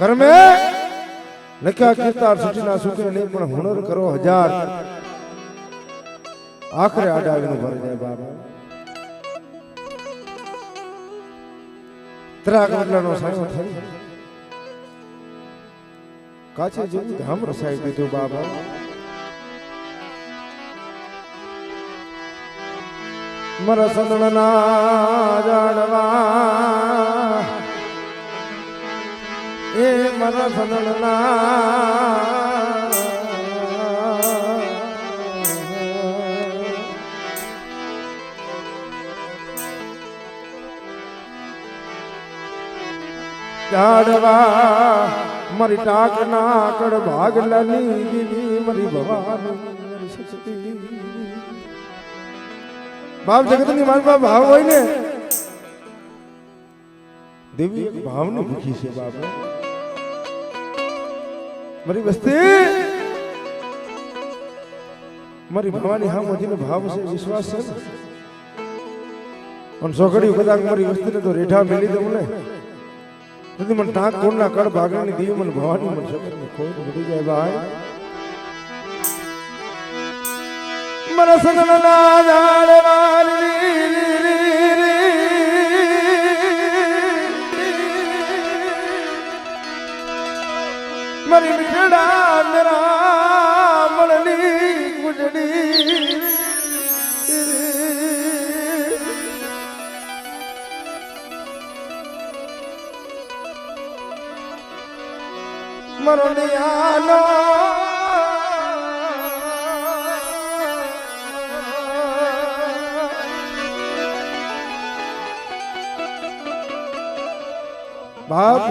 કર્મે લખ્યા કીર્તાર સૂચના સુખે નહીં પણ હુનર કરો હજાર આખરે આડાવીનું ભરી જાય બાબા ત્રાક મતલાનો સાયો થઈ કાચે જેવું ધામ રસાઈ દીધું બાબા મારા સંદણના જાણવા એ મારા સંદણના જાડવા મારી ટાક ના કડ ભાગલાની દીદી મારી ભવાની મારી શક્તિ ભાવ જગતની માલપા ભાવ હોય ને દેવી ભાવની ભૂખી છે બાબા મારી વસ્તી મારી ભવાની હા મોજીનો ભાવ છે વિશ્વાસ છે પણ સોકડી કદાચ મારી વસ્તીને તો રેઠા મેલી દઉં ને તેથી મને ટાંક કોણના કડ ભાગવાની દેવી મને ભવાની મને શકત કોઈ વધી જાય ભાઈ મારા સદનના જાળવાની મારી મીઠડા મેરા મણની ગુજડી મારો નિયાનો બાપ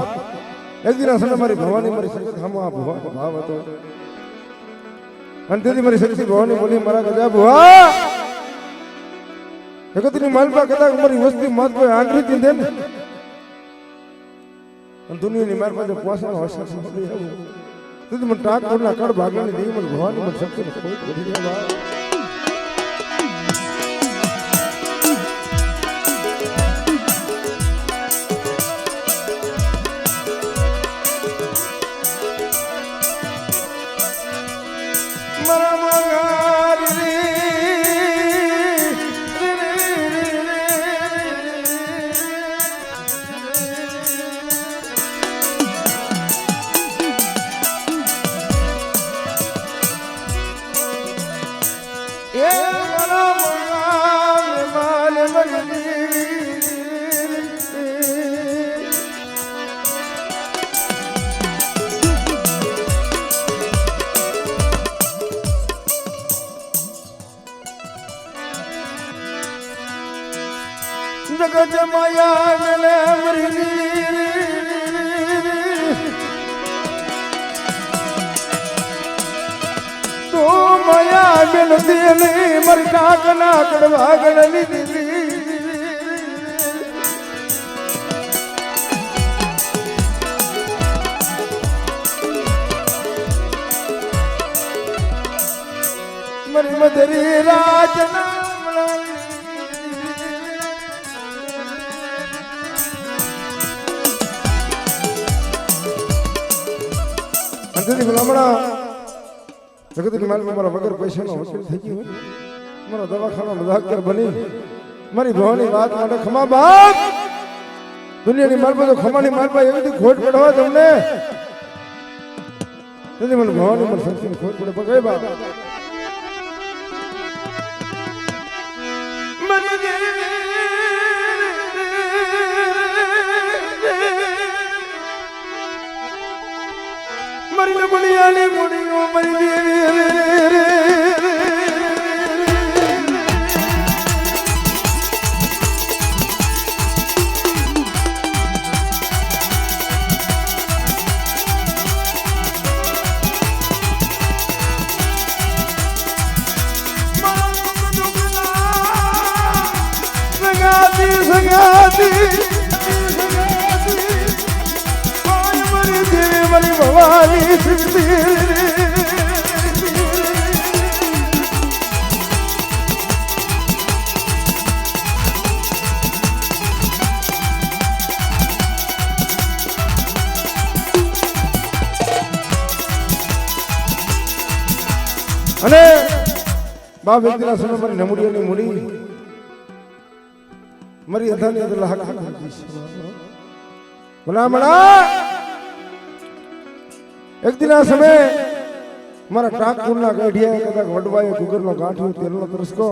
એક દિન અસલ મારી ભવાની મારી શક્તિ હામો આ ભુવા ભાવ હતો અને તેથી મારી શક્તિ ભવાની બોલી મારા ગજા ભુવા જગતની માલપા કદાચ મારી વસ્તી મત કોઈ આંગળી દે ને અને દુનિયાની માર પાસે પોસાનો હશે તેથી મને ટાક કોડના કડ ભાગવાની દેવી મને ભવાની મને શક્તિ ને કોઈ વધી જાય જગત માયા ગલે મરી તો માયા ગલ દેને મર ટાક ના કડવા ગળની દીદી મરી મધરી રાજના હમણાં જગતની માલમાં મારા વગર પૈસાનો વકીલ થઈ ગયો મારા દવાખાના મુદાકર બની મારી ભવાની વાત માટે ખમા બાપ દુનિયાની માલમાં તો ખમાની માલમાં એવી બધી ખોટ પડવા તમને તેથી મને ભવાની મને શક્તિની ખોટ પડે પણ બાપ મરી બુનિયાની મુડીઓ મરી દેવી મારી ભવાની શક્તિ અને બાપ વ્યક્તિના સમય મારી નમુડીઓની મૂડી મારી અધાની અંદર ભલામણા એક દિના સમય મારા ટાકપુરના ગાંઠિયા કદાચ વડવાએ ગુગરનો ગાંઠિયો તેલનો તરસકો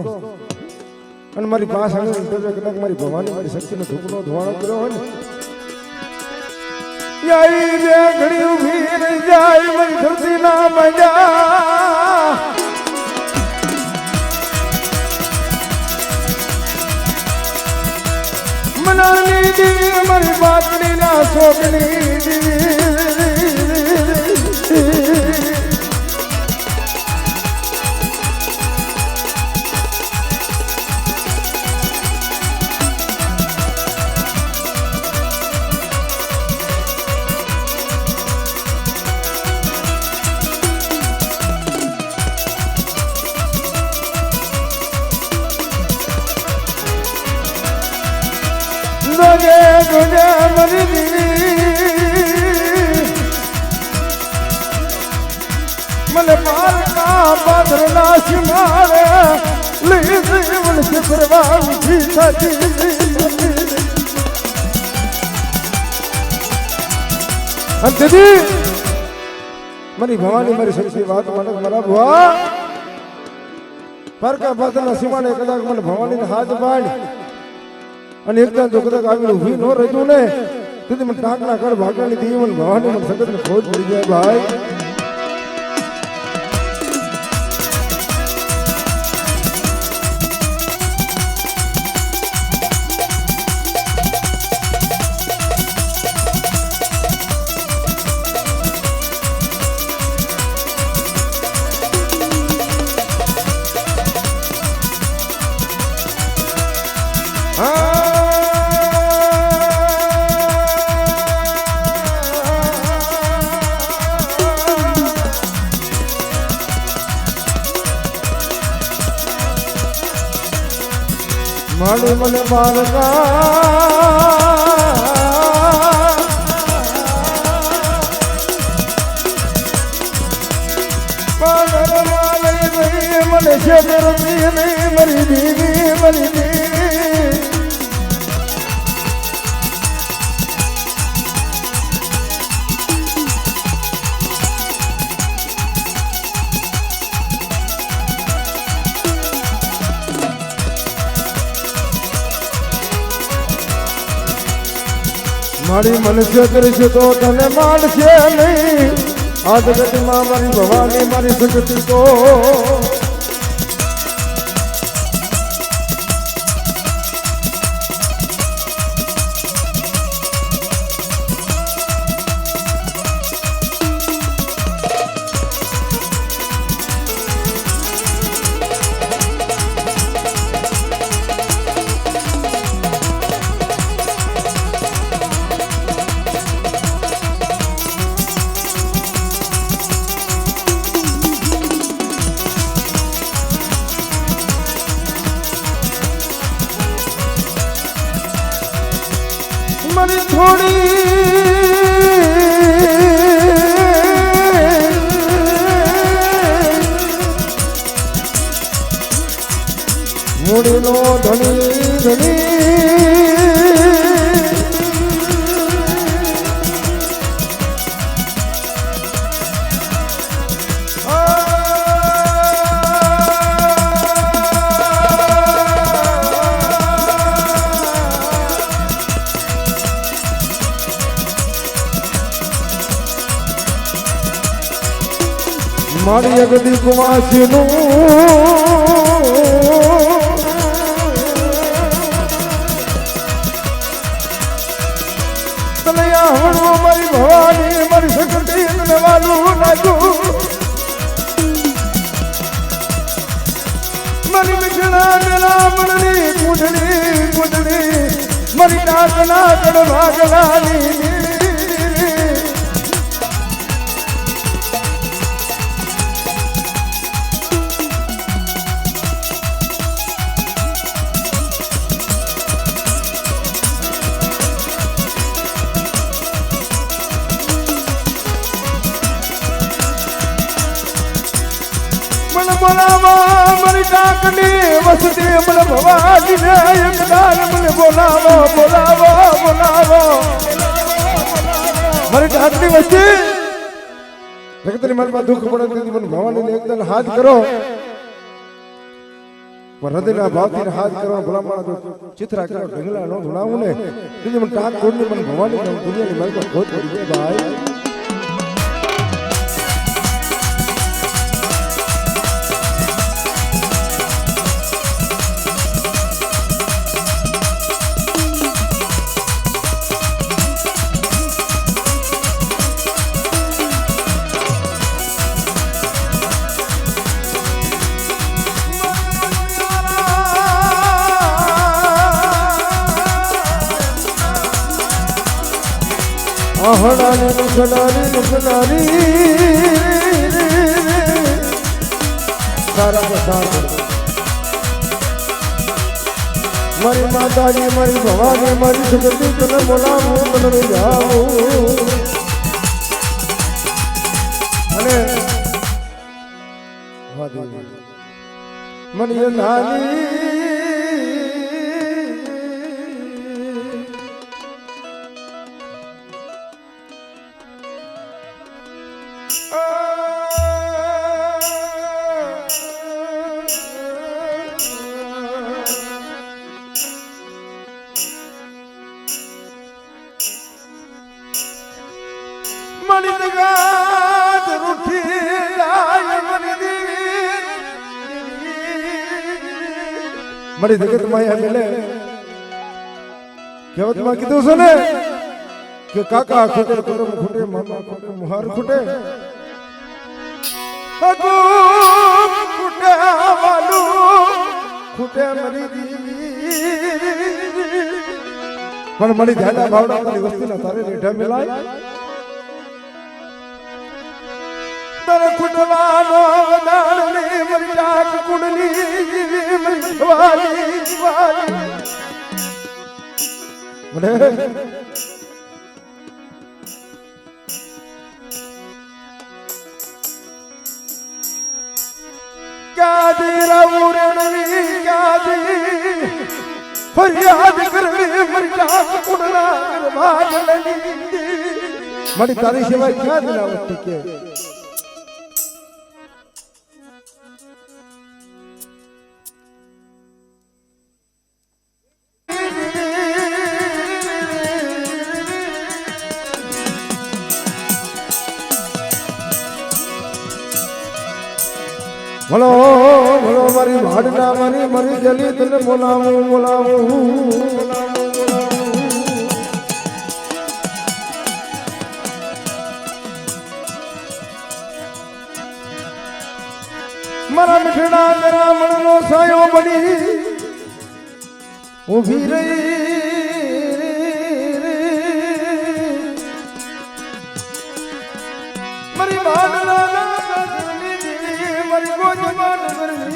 અને મારી પાસે આવીને કદાચ મારી ભવાની મારી શક્તિનો ઢુકનો ધોવાણો કર્યો હોય ને યાઈ રે ઘડી ઊભી રહી જાય મારી ધરતી ના મજા મનાની દીવી મારી બાતની ના શોકની મને પાલકા પાદર ના સિમારે લઈ જીવન से परवाह उठी थी અંતથી મારી ભવાની મારી શક્તિ વાત માટે મારા ભુવા પારકા પાદર ના સિમારે કદાચ મને ભવાની હાથ બાંધ અને એકદમ જો કદાચ આવીને ઊભી ન રહેતું ને તેથી મને ટાંકના કર ભાગવાની દીવન ભવાની મને સગત ને ખોજ પડી જાય ભાઈ મારે મને મારકા પાદર માલે ગઈ મને છે કરતી નહીં મરી દીવી મરી દીવી મારી મનુષ્ય કરીશ તો તને માનશે નહીં આ જગતમાં મારી ભવાની મારી શક્તિ તો મારી થોડી મૂડીનો ધણી ધણી મારી અગદી કુવાસીનું તને હણવો મારી ભવાની મારી શક્તિ તને વાલું નાખ્યું મારી મિઠણા મેલામણની કૂંડળી કૂંડળી મારી ડાકના કડ ભાગલાની બોલાવા મારી ટાકની વસતી મને ભવાની ને એકદાર મને બોલાવો બોલાવો બોલાવો મારી ટાકની વસતી જગતની મનમાં દુઃખ પડે તેથી મને ભવાની એકદમ હાથ કરો હૃદયના ભાવથી હાથ કરવા ભલામણ ચિત્રા કરો ઢગલા નો ધુણાવું ને તેથી મને ટાક કોડની મને ભવાની દુનિયાની મારી ખોટ પડી જાય ભાઈ ahadani nukhnari sara pasar mari mataji mari bhavani mari sugati tane bolavu tane jaau ane vadi mani nani मणि जगात रूठी लाय मणि मणि जगत माया मिले कहेवत में कीधुं छे ने के काका खूटे करम खूटे मामा खूटे मुहार खूटे अगो खूटे वालू खूटे मरी पण मणि झाला भावना वाली वस्ती ना तारे रेठा मिलाय मेरे खुटवानो वदानी मरी टाक कुड़नी मरी वाली वाली मने क्या दी रावुरनी क्या दी फरियाद करवे मरी टाक कुड़ना कर भागलनी मरी तारी सिवाय क्या दिलावती के बोलो बोलो मारी भाड़ना मारी मरी जली तने बोलावू बोलावू मारा मिठड़ा तेरा मन नो सायो बनी उभी रही मरी भाड़ना मरी को जवान करनी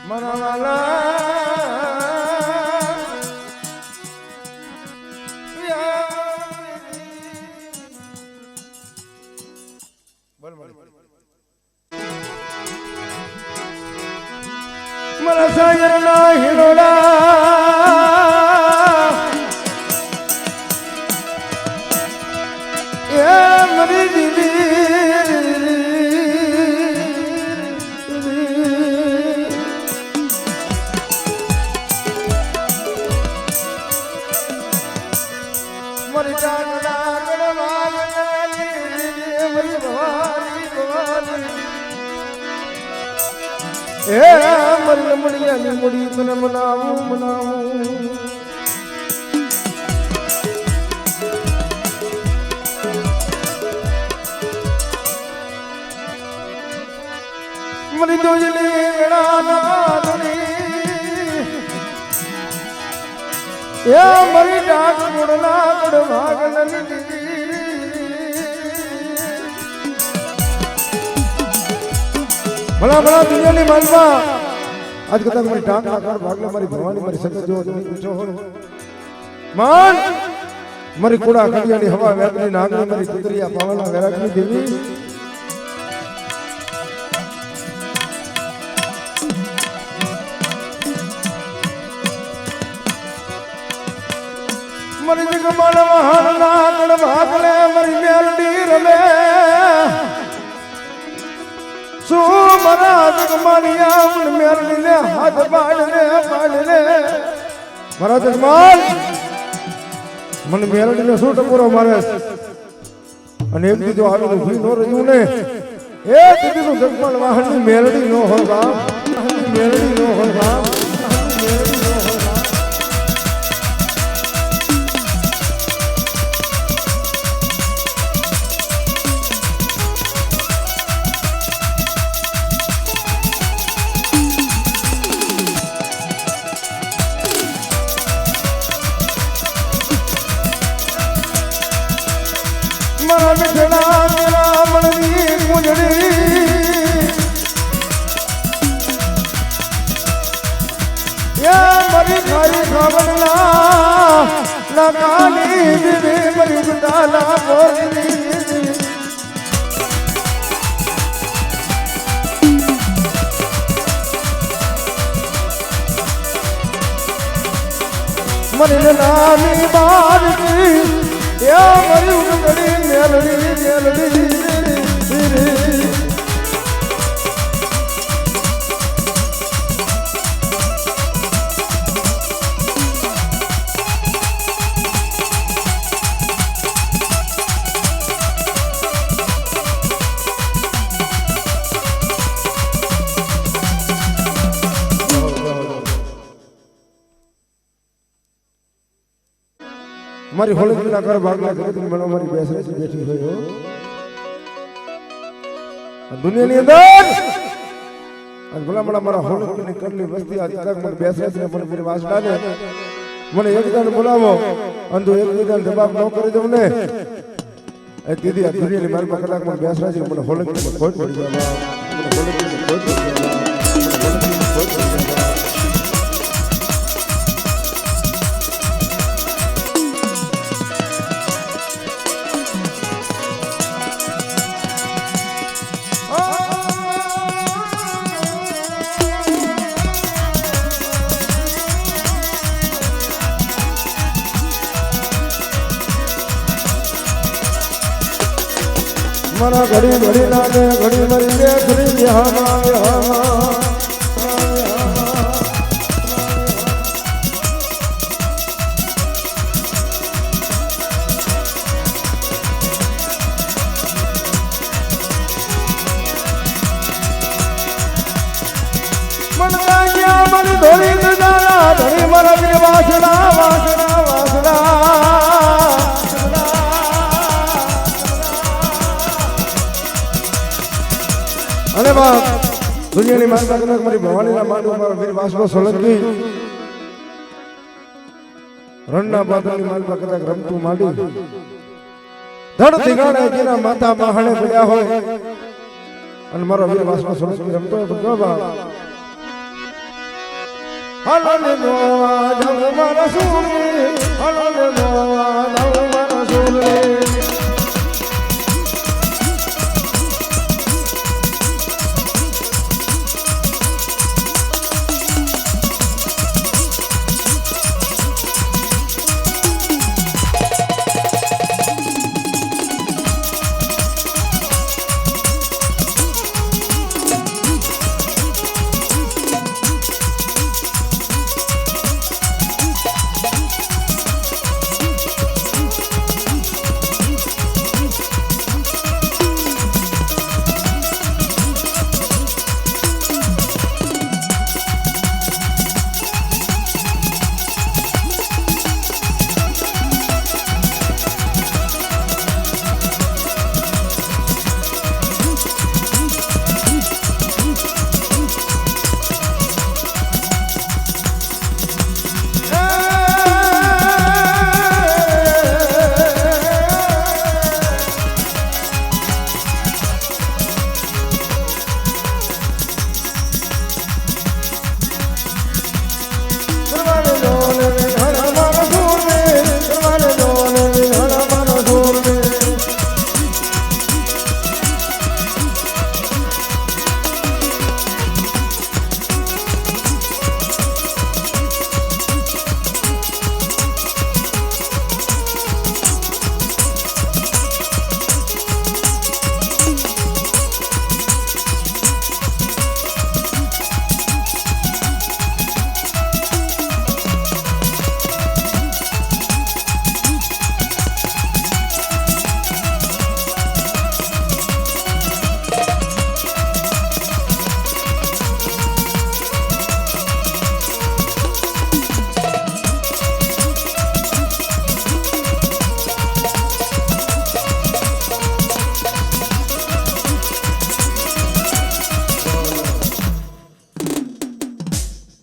मना वाला मरा सायर ना हिरोड़ा ये मरी दीदी मरी डांगना गड़वाली मरी भवानी भवानी ए मरी मुड़िया नी मुड़ी तने मनावू मनावू मरी दोजली गड़ा नादनी ए मरी डाक मुड़ना गड़ भागलनी ભલા ભલા દુનિયાની માલમાં આજ કદાચ મારી ટાંગ ના કર ભાગલે મારી ભવાની મારી સકત જો પીછો હો માન મારી કુડા કડિયાની હવા વેગની નાગની મારી કુતરિયા પાવના વેરાગની દેવી મારી જગમાન મહાના કડ ભાગલે મારી મેલડી રમે સુ મારા જગમાનિયા મન મેલડી ને હાથ પાડને મારા જગમાન મન મેલડી ને શું ટપોરો મારે અને એક દીધો આવેલું ભી નો રહ્યું ને એ દીધું જગમાન વાહનની મેલડી નો હોય બાપ મેલડી નો હોય બાપ મારા મિઠડા મેરા મણની કુંજડી યા મારી ખાઈ ખાવડલા ના કાલી દીવી મારી ગુદાલા બોલની મરી નાની બારકી યા મારી ઉગડી મેલડી મારી હોળી ના કર ભાગલા જગતની મનો મારી બેસરે છે બેઠી હોય દુનિયાની અંદર આજ ભલા ભલા મારા હોળી ની કરલી વસ્તી આજ તક મને બેસરે છે મને મારી વાસડા ને મને એક દાન બોલાવો અંધો એક દાન જવાબ ન કરી દઉં ને એ દીદી આ દુનિયાની મારી માં કલાક મને બેસરા છે મને હોળી ની ખોટ પડી જાય મને હોળી ની ખોટ પડી જાય મારા ઘડી ઘડી નાને ઘડી મરી લે ઘડી વિહામાં મન ગયા મારી ધોળી દાડા ધણી મારા વાસણા વાસણા વાસણા અરે બાપ દુનિયાની માતા કદાચ મારી ભવાનીના માંડવા મારા વીર વાસણો સોલંકી રણના બાદલની માલમાં કદાચ રમતું માંડી ધડ ધીગાડે જેના માતા માહણે પડ્યા હોય અને મારો વીર વાસણો સોલંકી રમતો હોય તો બાપ હલને નોવા જવ મારા સુરે હલને નોવા જવ મારા સુરે